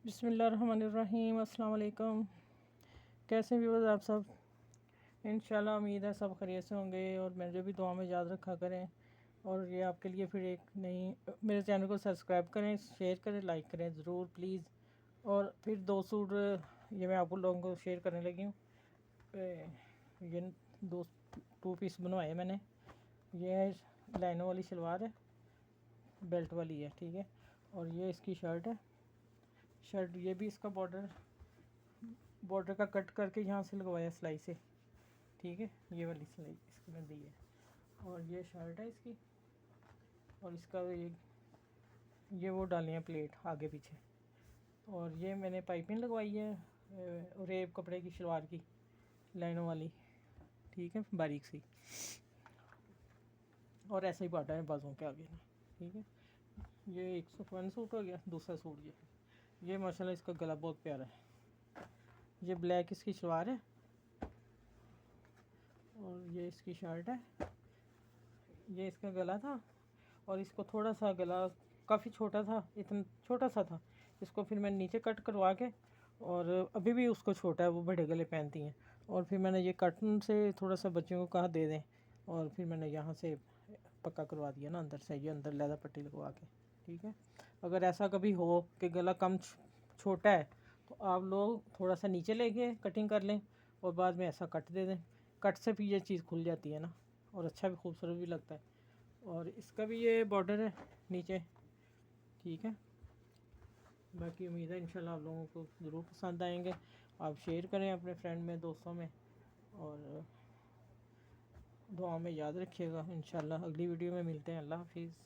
बिस्मिल्लाहिर्रहमानिर्रहीम। अस्सलाम वालेकुम। कैसे व्यूअर्स आप सब? इंशाल्लाह उम्मीद है सब खैरियत से होंगे और मुझे भी दुआ में याद रखा करें। और ये आपके लिए फिर एक नई, मेरे चैनल को सब्सक्राइब करें, शेयर करें, लाइक करें ज़रूर प्लीज़। और फिर दो सूट ये मैं आपको लोगों को शेयर करने लगी हूँ। ये दो टू पीस बनवाए मैंने। ये है लाइनों वाली शलवार है, बेल्ट वाली है, ठीक है। और ये इसकी शर्ट है। शर्ट ये भी इसका बॉर्डर का कट करके यहाँ से लगवाया सिलाई से, ठीक है। ये वाली सिलाई इसकी में दी है। और ये शर्ट है इसकी। और इसका ये वो डाली है प्लेट आगे पीछे। और ये मैंने पाइपिंग लगवाई है रेब कपड़े की शलवार की, लाइनों वाली, ठीक है, बारीक सी। और ऐसा ही बॉर्डर है बाजुओं के आगे, ठीक है। ये एक सूट हो गया। दूसरा सूट ये माशाल्लाह इसका गला बहुत प्यारा है। ये ब्लैक इसकी शलवार है और ये इसकी शर्ट है। ये इसका गला था और इसको थोड़ा सा गला काफ़ी छोटा था, इतना छोटा सा था। इसको फिर मैंने नीचे कट करवा के, और अभी भी उसको छोटा है, वो बड़े गले पहनती हैं। और फिर मैंने ये कटन से थोड़ा सा बच्चों को कहा दे दें, और फिर मैंने यहाँ से पक्का करवा दिया ना अंदर से, ये अंदर लैदा पट्टी लगवा के, ठीक है। अगर ऐसा कभी हो कि गला कम छोटा है तो आप लोग थोड़ा सा नीचे लेके कटिंग कर लें और बाद में ऐसा कट दे दें। कट से भी ये चीज़ खुल जाती है ना, और अच्छा भी खूबसूरत भी लगता है। और इसका भी ये बॉर्डर है नीचे, ठीक है। बाकी उम्मीद है इंशाल्लाह आप लोगों को ज़रूर पसंद आएंगे। आप शेयर करें अपने फ्रेंड में, दोस्तों में, और दुआ में याद रखिएगा। इंशाल्लाह अगली वीडियो में मिलते हैं। अल्लाह हाफिज़।